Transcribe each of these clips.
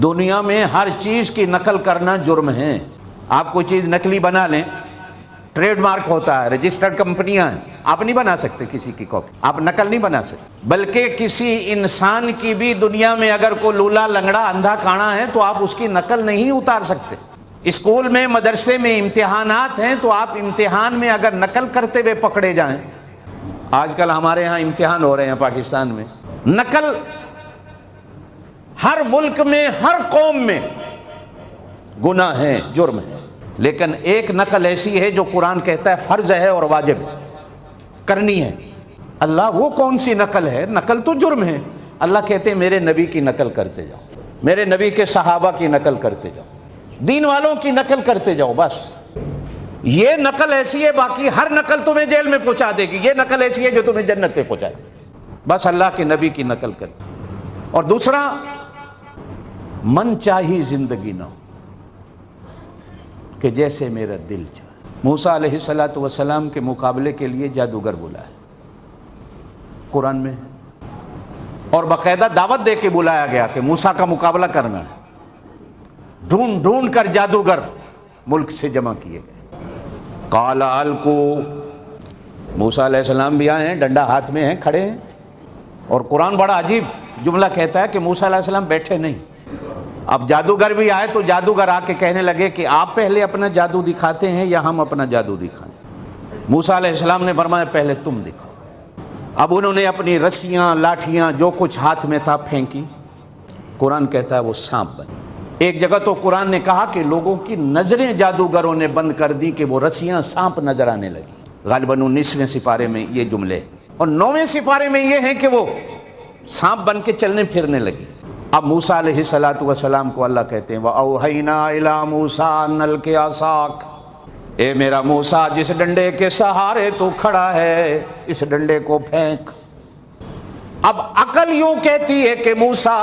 دنیا میں ہر چیز کی نقل کرنا جرم ہے. آپ کوئی چیز نقلی بنا لیں، ٹریڈ مارک ہوتا ہے، رجسٹرڈ کمپنیاں ہیں، آپ نہیں بنا سکتے کسی کی کاپی، آپ نقل نہیں بنا سکتے. بلکہ کسی انسان کی بھی دنیا میں اگر کوئی لولا لنگڑا اندھا کانا ہے تو آپ اس کی نقل نہیں اتار سکتے. اسکول میں مدرسے میں امتحانات ہیں تو آپ امتحان میں اگر نقل کرتے ہوئے پکڑے جائیں، آج کل ہمارے ہاں امتحان ہو رہے ہیں پاکستان میں، نقل ہر ملک میں ہر قوم میں گناہ ہے، جرم ہے. لیکن ایک نقل ایسی ہے جو قرآن کہتا ہے فرض ہے اور واجب ہے، کرنی ہے. اللہ وہ کون سی نقل ہے؟ نقل تو جرم ہے. اللہ کہتے ہیں میرے نبی کی نقل کرتے جاؤ، میرے نبی کے صحابہ کی نقل کرتے جاؤ، دین والوں کی نقل کرتے جاؤ. بس یہ نقل ایسی ہے، باقی ہر نقل تمہیں جیل میں پہنچا دے گی. یہ نقل ایسی ہے جو تمہیں جنت پہ پہنچا دے گی. بس اللہ کے نبی کی نقل کر. اور دوسرا، من چاہی زندگی نہ ہو کہ جیسے میرا دل چاہے. موسیٰ علیہ السلام کے مقابلے کے لیے جادوگر بلایا قرآن میں، اور باقاعدہ دعوت دے کے بلایا گیا کہ موسیٰ کا مقابلہ کرنا ہے. ڈھونڈ ڈھونڈ کر جادوگر ملک سے جمع کیے گئے. قال القوا، موسیٰ علیہ السلام بھی آئے ہیں، ڈنڈا ہاتھ میں ہیں، کھڑے ہیں. اور قرآن بڑا عجیب جملہ کہتا ہے کہ موسیٰ علیہ السلام بیٹھے نہیں. اب جادوگر بھی آئے تو جادوگر آ کے کہنے لگے کہ آپ پہلے اپنا جادو دکھاتے ہیں یا ہم اپنا جادو دکھائیں؟ موسیٰ علیہ السلام نے فرمایا پہلے تم دکھاؤ. اب انہوں نے اپنی رسیاں، لاٹھیاں، جو کچھ ہاتھ میں تھا پھینکی. قرآن کہتا ہے وہ سانپ بنے. ایک جگہ تو قرآن نے کہا کہ لوگوں کی نظریں جادوگروں نے بند کر دی کہ وہ رسیاں سانپ نظر آنے لگی. غالباً 19ویں سپارے میں یہ جملے، اور 9ویں سپارے میں یہ ہے کہ وہ سانپ بن کے چلنے پھرنے لگی. اب موسیٰ علیہ السلام کو اللہ کہتے ہیں وَأَوْحَيْنَا إِلَىٰ مُوسَىٰ أَنْ أَلْقِ عَصَاكَ، اے میرا موسیٰ جس ڈنڈے کے سہارے تو کھڑا ہے اس ڈنڈے کو پھینک. اب عقل یوں کہتی ہے کہ موسیٰ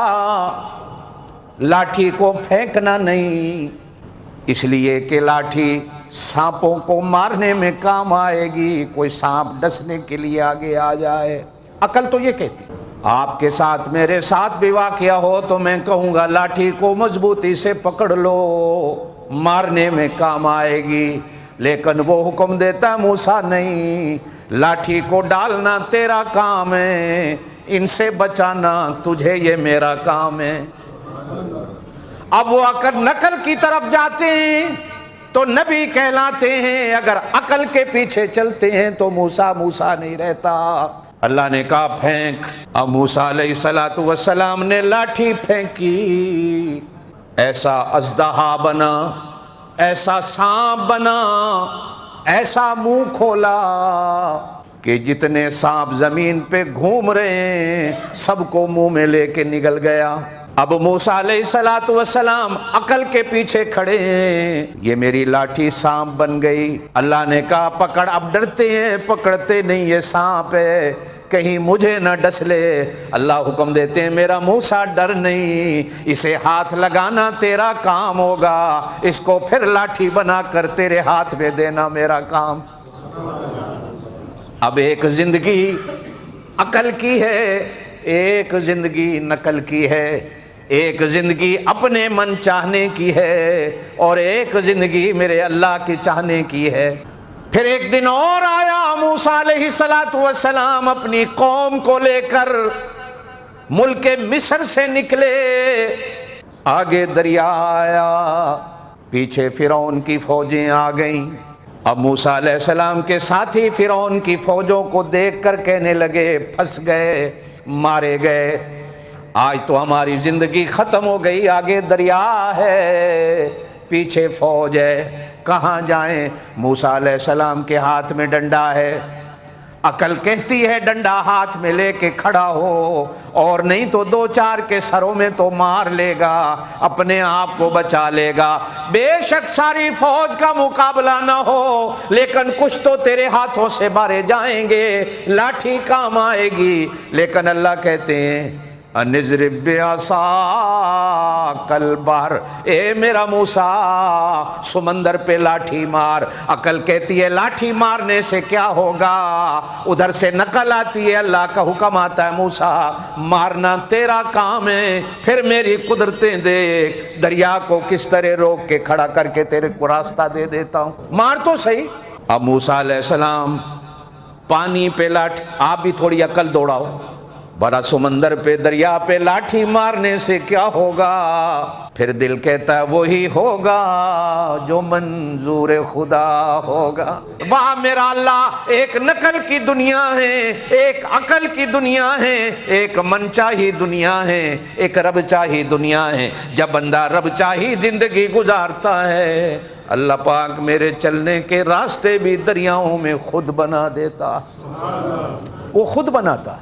لاٹھی کو پھینکنا نہیں، اس لیے کہ لاٹھی سانپوں کو مارنے میں کام آئے گی، کوئی سانپ ڈسنے کے لیے آگے آ جائے. عقل تو یہ کہتی. آپ کے ساتھ میرے ساتھ بھی واقعہ ہو تو میں کہوں گا لاٹھی کو مضبوطی سے پکڑ لو، مارنے میں کام آئے گی. لیکن وہ حکم دیتا موسیٰ نہیں، لاٹھی کو ڈالنا تیرا کام ہے، ان سے بچانا تجھے یہ میرا کام ہے. اب وہ نقل کی طرف جاتے ہیں تو نبی کہلاتے ہیں، اگر عقل کے پیچھے چلتے ہیں تو موسیٰ نہیں رہتا. اللہ نے کہا پھینک. اب موسیٰ علیہ السلام نے لاٹھی پھینکی، ایسا اژدہا بنا، ایسا سانپ بنا، ایسا منہ کھولا کہ جتنے سانپ زمین پہ گھوم رہے ہیں سب کو منہ میں لے کے نگل گیا. اب موسیٰ علیہ السلام عقل کے پیچھے کھڑے ہیں، یہ میری لاٹھی سانپ بن گئی. اللہ نے کہا پکڑ. اب ڈرتے ہیں، پکڑتے نہیں، یہ سانپ ہے کہیں مجھے نہ ڈس لے. اللہ حکم دیتے ہیں میرا موسیٰ ڈر نہیں، اسے ہاتھ لگانا تیرا کام ہوگا، اس کو پھر لاٹھی بنا کر تیرے ہاتھ میں دینا میرا کام. اب ایک زندگی عقل کی ہے، ایک زندگی نقل کی ہے، ایک زندگی اپنے من چاہنے کی ہے اور ایک زندگی میرے اللہ کی چاہنے کی ہے. پھر ایک دن اور آیا موسیٰ علیہ السلام اپنی قوم کو لے کر ملک مصر سے نکلے. آگے دریا آیا، پیچھے فرعون کی فوجیں آ گئیں. اب موسیٰ علیہ السلام کے ساتھی فرعون کی فوجوں کو دیکھ کر کہنے لگے پھنس گئے، مارے گئے، آج تو ہماری زندگی ختم ہو گئی. آگے دریا ہے، پیچھے فوج ہے، کہاں جائیں؟ موسیٰ علیہ السلام کے ہاتھ میں ڈنڈا ہے. عقل کہتی ہے ڈنڈا ہاتھ میں لے کے کھڑا ہو، اور نہیں تو دو چار کے سروں میں تو مار لے گا، اپنے آپ کو بچا لے گا. بے شک ساری فوج کا مقابلہ نہ ہو لیکن کچھ تو تیرے ہاتھوں سے مارے جائیں گے، لاٹھی کام آئے گی. لیکن اللہ کہتے ہیں انضرب بعصاک البحر، اے میرا موسیٰ سمندر پہ لاٹھی مار۔ عقل کہتی ہے لاٹھی مارنے سے کیا ہوگا، ادھر سے نقل آتی ہے اللہ کا حکم آتا ہے موسیٰ مارنا تیرا کام ہے، پھر میری قدرتیں دیکھ، دریا کو کس طرح روک کے کھڑا کر کے تیرے کو راستہ دے دیتا ہوں، مار تو صحیح۔ اب موسیٰ علیہ السلام پانی پہ لاٹھی، آپ بھی تھوڑی عقل دوڑاؤ، بڑا سمندر پہ دریا پہ لاٹھی مارنے سے کیا ہوگا، پھر دل کہتا ہے وہی ہوگا جو منظور خدا ہوگا۔ واہ میرا اللہ، ایک نقل کی دنیا ہے، ایک عقل کی دنیا ہے، ایک من چاہی دنیا ہے، ایک رب چاہی دنیا ہے۔ جب بندہ رب چاہی زندگی گزارتا ہے، اللہ پاک میرے چلنے کے راستے بھی دریاؤں میں خود بنا دیتا، وہ خود بناتا۔